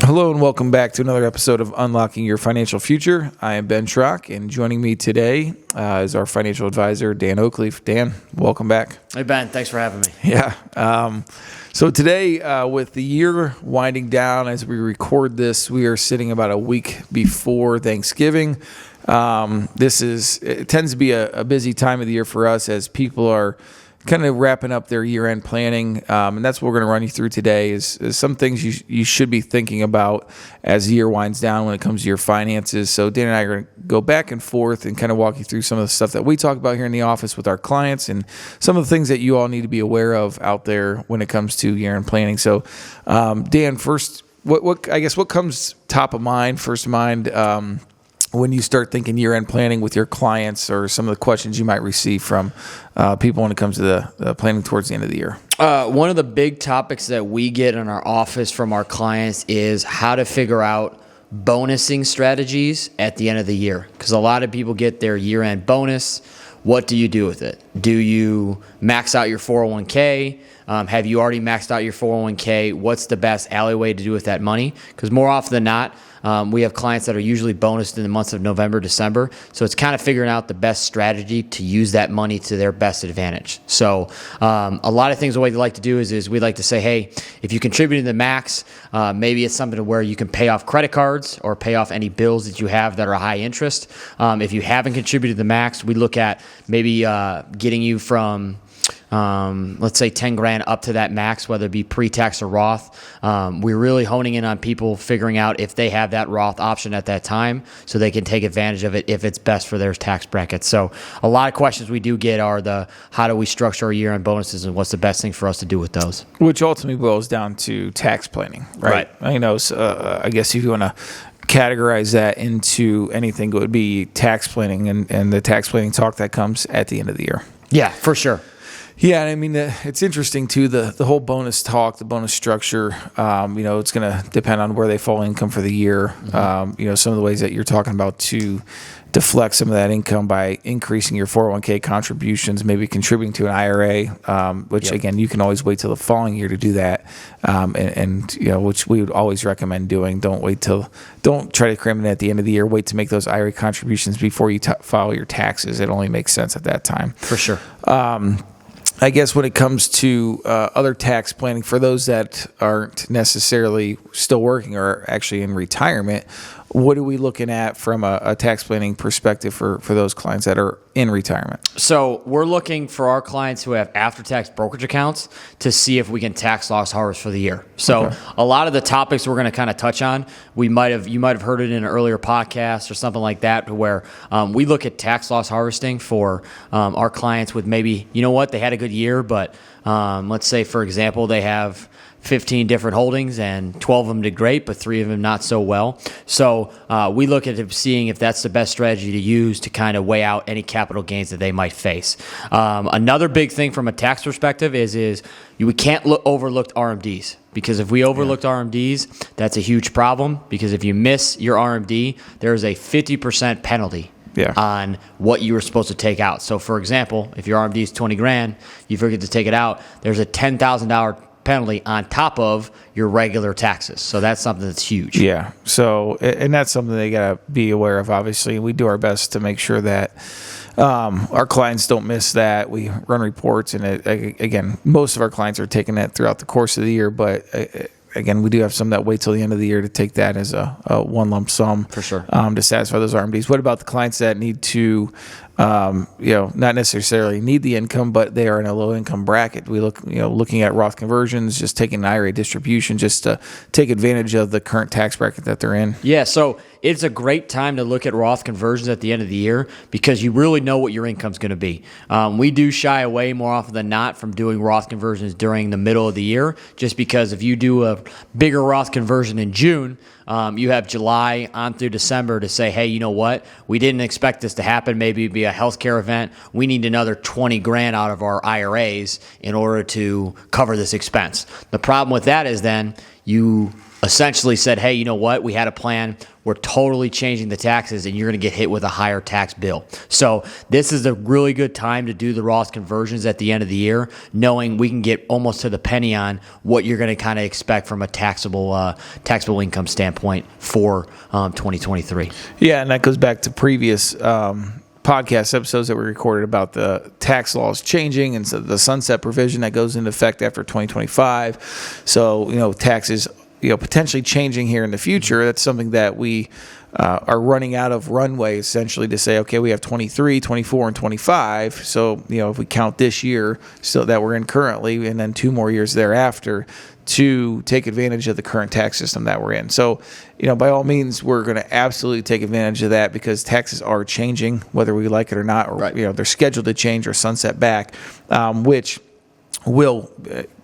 Hello and welcome back to another episode of Unlocking Your Financial Future. I am Ben Schrock, and joining me today is our financial advisor, Dan Oaklief. Dan, welcome back. Hey, Ben. Thanks for having me. Yeah. So today, with the year winding down as we record this, we are sitting about a week before Thanksgiving. It tends to be a busy time of the year for us as people are kind of wrapping up their year-end planning, and that's what we're going to run you through today is some things you should be thinking about as the year winds down when it comes to your finances. So Dan and I are going to go back and forth and kind of walk you through some of the stuff that we talk about here in the office with our clients and some of the things that you all need to be aware of out there when it comes to year-end planning. So Dan, first, what comes top of mind, first of mind, when you start thinking year-end planning with your clients, or some of the questions you might receive from people when it comes to the planning towards the end of the year? One of the big topics that we get in our office from our clients is how to figure out bonusing strategies at the end of the year. Because a lot of people get their year-end bonus. What do you do with it? Do you max out your 401k? Have you already maxed out your 401k? What's the best alleyway to do with that money? Because more often than not, we have clients that are usually bonused in the months of November, December. So it's kind of figuring out the best strategy to use that money to their best advantage. So a lot of things, the way we like to do is we like to say, hey, if you contribute to the max, maybe it's something to where you can pay off credit cards or pay off any bills that you have that are high interest. If you haven't contributed to the max, we look at maybe getting you from let's say 10 grand up to that max, whether it be pre-tax or Roth. We're really honing in on people figuring out if they have that Roth option at that time so they can take advantage of it if it's best for their tax bracket. So a lot of questions we do get are how do we structure our year-end bonuses and what's the best thing for us to do with those? Which ultimately boils down to tax planning, right? I know. I guess if you want to categorize that into anything, it would be tax planning and the tax planning talk that comes at the end of the year. Yeah, for sure. Yeah, I mean, it's interesting, too, the whole bonus talk, the bonus structure, it's going to depend on where they fall income for the year. Mm-hmm. Some of the ways that you're talking about to deflect some of that income by increasing your 401k contributions, maybe contributing to an IRA, which, again, you can always wait till the following year to do that, which we would always recommend doing. Don't try to cram it at the end of the year. Wait to make those IRA contributions before you file your taxes. It only makes sense at that time. For sure. I guess when it comes to other tax planning, for those that aren't necessarily still working or actually in retirement, what are we looking at from a tax planning perspective for those clients that are in retirement? So we're looking for our clients who have after-tax brokerage accounts to see if we can tax loss harvest for the year. So A lot of the topics we're going to kind of touch on, you might have heard it in an earlier podcast or something like that, where we look at tax loss harvesting for our clients with maybe, they had a good year, but let's say, for example, they have 15 different holdings and 12 of them did great, but 3 of them not so well. So we look at seeing if that's the best strategy to use to kind of weigh out any capital gains that they might face. Another big thing from a tax perspective is we can't overlook RMDs, because if we overlooked RMDs, that's a huge problem, because if you miss your RMD, there's a 50% penalty on what you were supposed to take out. So for example, if your RMD is 20 grand, you forget to take it out, there's a $10,000 penalty on top of your regular taxes. So that's something that's huge. Yeah. So, and that's something they got to be aware of, obviously. We do our best to make sure that our clients don't miss that. We run reports, and again, most of our clients are taking that throughout the course of the year, but again, we do have some that wait till the end of the year to take that as a one lump sum for sure to satisfy those RMDs. What about the clients that need to, not necessarily need the income, but they are in a low income bracket? We looking at Roth conversions, just taking an IRA distribution, just to take advantage of the current tax bracket that they're in. Yeah, so it's a great time to look at Roth conversions at the end of the year, because you really know what your income's going to be. We do shy away more often than not from doing Roth conversions during the middle of the year, just because if you do a bigger Roth conversion in June, you have July on through December to say, hey, you know what? We didn't expect this to happen. Maybe it'd be a healthcare event. We need another 20 grand out of our IRAs in order to cover this expense. The problem with that is then you essentially said, hey, you know what? We had a plan. We're totally changing the taxes, and you're going to get hit with a higher tax bill. So this is a really good time to do the Roth conversions at the end of the year, knowing we can get almost to the penny on what you're going to kind of expect from a taxable income standpoint for 2023. Yeah, and that goes back to previous podcast episodes that we recorded about the tax laws changing and so the sunset provision that goes into effect after 2025. So, taxes potentially changing here in the future. That's something that we are running out of runway essentially to say, okay, we have 23, 24, and 25. So, if we count this year so that we're in currently and then 2 more years thereafter to take advantage of the current tax system that we're in. So, by all means, we're going to absolutely take advantage of that because taxes are changing, whether we like it or not, or, right. They're scheduled to change or sunset back, which will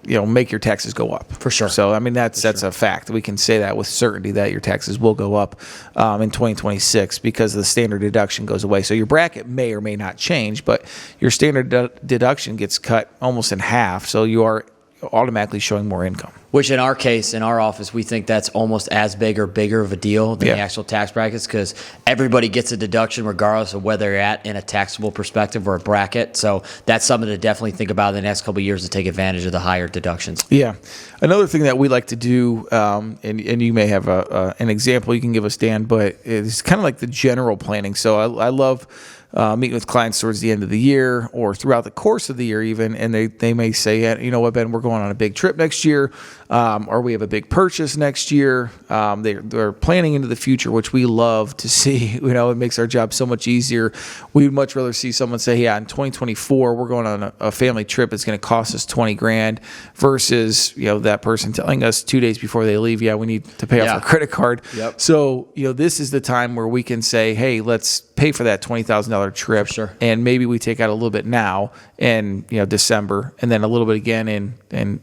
make your taxes go up for sure. So that's a fact. We can say that with certainty that your taxes will go up in 2026 because the standard deduction goes away. So your bracket may or may not change, but your standard deduction gets cut almost in half. So you are automatically showing more income. Which in our case, in our office, we think that's almost as big or bigger of a deal than the actual tax brackets because everybody gets a deduction regardless of whether you're at in a taxable perspective or a bracket. So that's something to definitely think about in the next couple of years to take advantage of the higher deductions. Yeah. Another thing that we like to do, and you may have an example you can give us, Dan, but it's kind of like the general planning. So I love meeting with clients towards the end of the year or throughout the course of the year even, and they may say, you know what, Ben, we're going on a big trip next year, or we have a big purchase next year. They're planning into the future, which we love to see. It makes our job so much easier. We'd much rather see someone say, yeah, in 2024, we're going on a family trip. It's going to cost us $20,000 versus, that person telling us 2 days before they leave, we need to pay off our credit card. Yep. So, this is the time where we can say, hey, let's pay for that $20,000 trip. For sure. And maybe we take out a little bit now in December and then a little bit again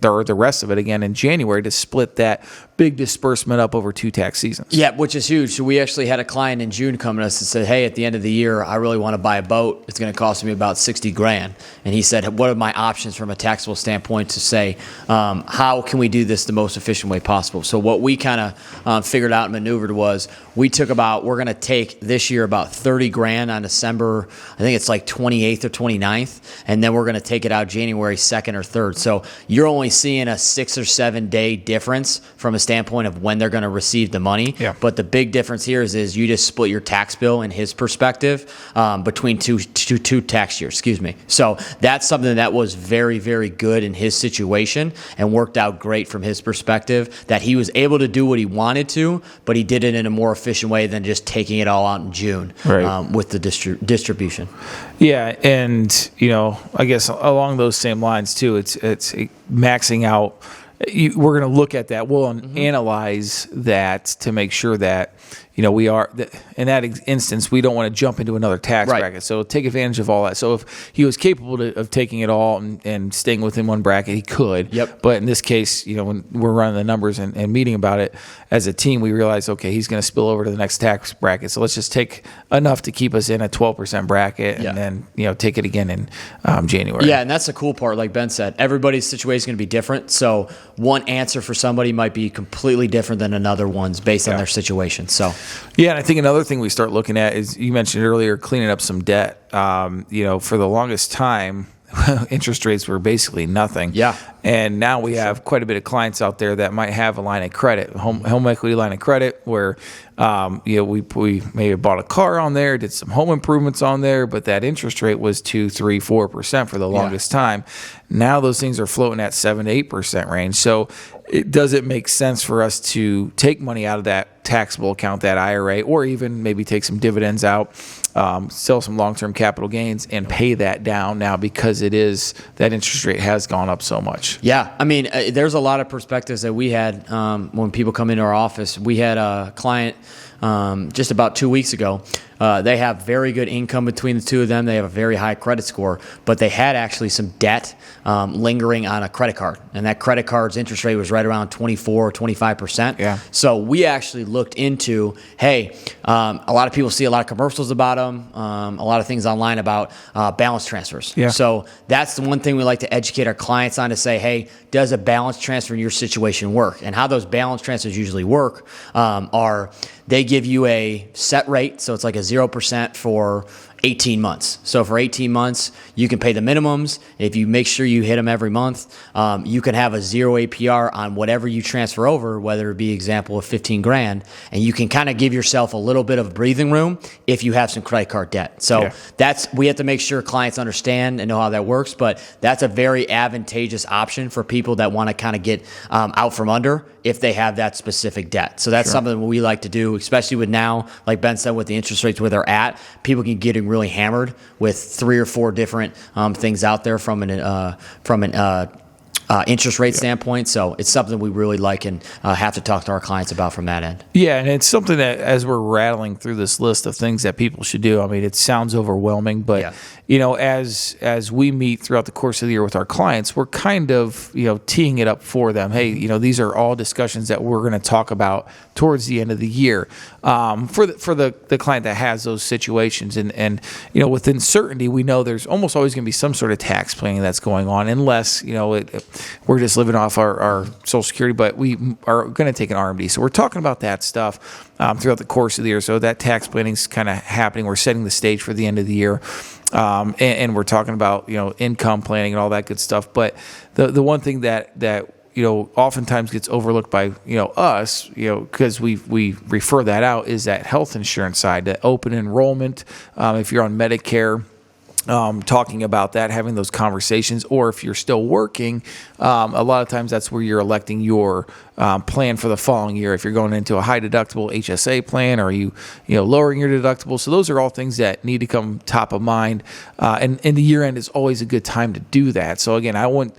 or the rest of it again in January to split that big disbursement up over 2 tax seasons. Yeah, which is huge. So we actually had a client in June come to us and said, hey, at the end of the year, I really want to buy a boat. It's going to cost me about $60,000. And he said, what are my options from a taxable standpoint to say, how can we do this the most efficient way possible? So what we kind of figured out and maneuvered was we're going to take this year about $30,000 on December, I think it's like 28th or 29th, and then we're going to take it out January 2nd or 3rd. So you're only seeing a 6 or 7 day difference from a standpoint of when they're going to receive the money. Yeah. But the big difference here is you just split your tax bill in his perspective between two tax years, So that's something that was very, very good in his situation and worked out great from his perspective, that he was able to do what he wanted to, but he did it in a more efficient way than just taking it all out in June with the distribution. Yeah, and I guess along those same lines too, it's maxing out. We're going to look at that. We'll analyze that to make sure that we are in that instance. We don't want to jump into another tax bracket, so take advantage of all that. So if he was capable of taking it all and staying within one bracket, he could. Yep. But in this case, when we're running the numbers and meeting about it as a team, we realize, okay, he's going to spill over to the next tax bracket. So let's just take enough to keep us in a 12% bracket, and then take it again in January. Yeah, and that's the cool part. Like Ben said, everybody's situation is going to be different. So one answer for somebody might be completely different than another one's based on their situation. So. Yeah, and I think another thing we start looking at is, you mentioned earlier, cleaning up some debt. For the longest time, interest rates were basically nothing. Yeah. And now we have quite a bit of clients out there that might have a line of credit, home equity line of credit, where we may have bought a car on there, did some home improvements on there, but that interest rate was 2, 3, 4% for the longest time. Now those things are floating at 7 to 8% range. So it doesn't make sense for us to take money out of that taxable account, that IRA, or even maybe take some dividends out, sell some long-term capital gains, and pay that down now because that interest rate has gone up so much. Yeah, I mean, there's a lot of perspectives that we had when people come into our office. We had a client just about 2 weeks ago. They have very good income between the two of them. They have a very high credit score, but they had actually some debt lingering on a credit card. And that credit card's interest rate was right around 24 or 25%. Yeah. So we actually looked into, hey, a lot of people see a lot of commercials about them, a lot of things online about balance transfers. Yeah. So that's the one thing we like to educate our clients on, to say, hey, does a balance transfer in your situation work? And how those balance transfers usually work are they give you a set rate. So it's like a 0% for 18 months. So for 18 months, you can pay the minimums. If you make sure you hit them every month, you can have a 0 APR on whatever you transfer over, whether it be example of 15 grand, and you can kind of give yourself a little bit of breathing room if you have some credit card debt. So we have to make sure clients understand and know how that works, but that's a very advantageous option for people that want to kind of get out from under if they have that specific debt. So that's something we like to do, especially with now, like Ben said, with the interest rates where they're at, people can get really hammered with 3 or 4 different things out there from an interest rate standpoint. So it's something we really like and have to talk to our clients about from that end. Yeah, and it's something that as we're rattling through this list of things that people should do, I mean, it sounds overwhelming, but as we meet throughout the course of the year with our clients, we're kind of, teeing it up for them. Hey, these are all discussions that we're going to talk about towards the end of the year for the client that has those situations. And with uncertainty, we know there's almost always going to be some sort of tax planning that's going on, unless, we're just living off our Social Security, but we are going to take an RMD. So we're talking about that stuff throughout the course of the year. So that tax planning is kind of happening. We're setting the stage for the end of the year. And we're talking about, income planning and all that good stuff. But the one thing that oftentimes gets overlooked by, us, because we refer that out, is that health insurance side, the open enrollment. If you're on Medicare, talking about that, having those conversations, or if you're still working, a lot of times that's where you're electing your plan for the following year. If you're going into a high deductible HSA plan, or are you lowering your deductible? So those are all things that need to come top of mind, and the year end is always a good time to do that. So again, I wouldn't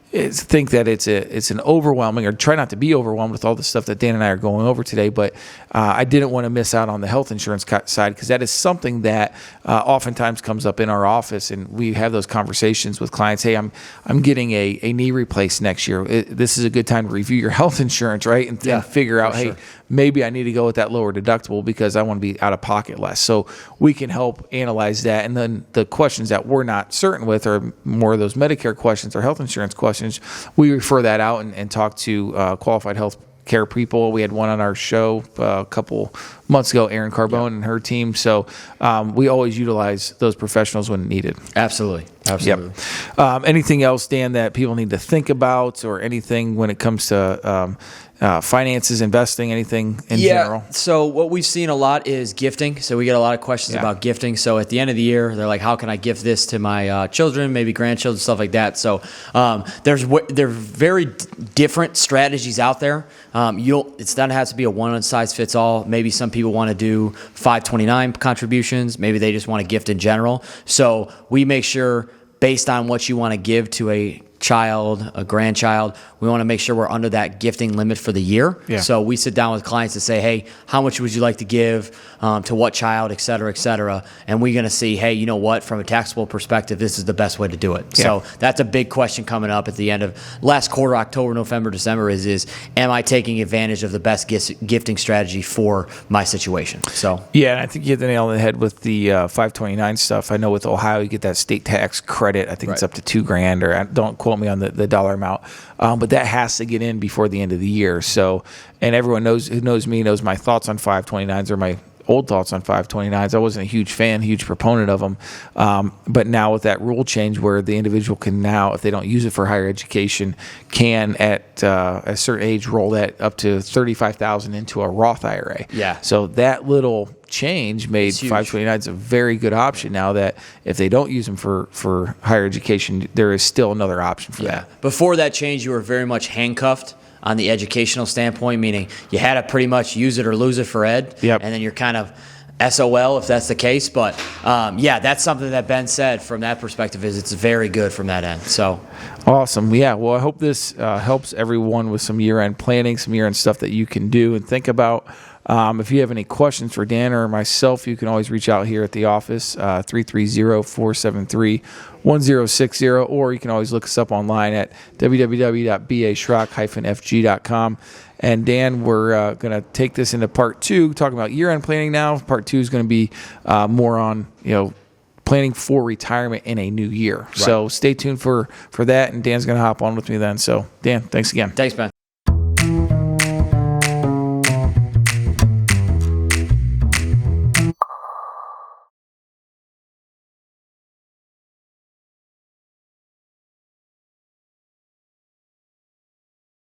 think that it's an overwhelming, or try not to be overwhelmed with all the stuff that Dan and I are going over today, but I didn't want to miss out on the health insurance side, because that is something that oftentimes comes up in our office, and we have those conversations with clients. Hey, I'm getting a knee replaced next year. This is a good time to review your health insurance, right? And figure out, hey, maybe I need to go with that lower deductible because I want to be out of pocket less. So we can help analyze that. And then the questions that we're not certain with are more of those Medicare questions or health insurance questions. We refer that out and talk to qualified health care people. We had one on our show a couple months ago, Erin Carbone and her team. So we always utilize those professionals when needed. Absolutely. Yep. Anything else, Dan, that people need to think about, or anything when it comes to finances, investing, anything in general? So what we've seen a lot is gifting. So we get a lot of questions about gifting. So at the end of the year, they're like, how can I gift this to my children, maybe grandchildren, stuff like that. So there's very different strategies out there. It doesn't have to be a one size fits all. Maybe some people want to do 529 contributions. Maybe they just want to gift in general. So we make sure, based on what you want to give to a child, a grandchild, we want to make sure we're under that gifting limit for the year. So we sit down with clients to say, hey, how much would you like to give to what child, et cetera, et cetera. And we're going to see, hey, you know what, from a taxable perspective, this is the best way to do it. So that's a big question coming up at the end of last quarter, October, November, December, is am I taking advantage of the best gifting strategy for my situation? So and I think you hit the nail on the head with the 529 stuff. I know with Ohio, you get that state tax credit. I think it's up to $2,000, or don't quote me on the dollar amount. But that has to get in before the end of the year. So, and everyone who knows me knows my thoughts on 529s, or my old thoughts on 529s. I wasn't a huge proponent of them. But now with that rule change where the individual can now, if they don't use it for higher education, can at a certain age roll that up to $35,000 into a Roth IRA. So that little change made 529s a very good option now, that if they don't use them for higher education, there is still another option for that. Before that change, you were very much handcuffed on the educational standpoint, meaning you had to pretty much use it or lose it for ed. And then you're kind of SOL if that's the case. But that's something that Ben said from that perspective, is it's very good from that end. So awesome. Well, I hope this helps everyone with some year-end planning, some year-end stuff that you can do and think about. If you have any questions for Dan or myself, you can always reach out here at the office, 330-473-1060, or you can always look us up online at www.baschrock-fg.com. And Dan, we're going to take this into part 2, talking about year-end planning now. Part 2 is going to be more on, planning for retirement in a new year. Right. So stay tuned for that, and Dan's going to hop on with me then. So, Dan, thanks again. Thanks, Ben.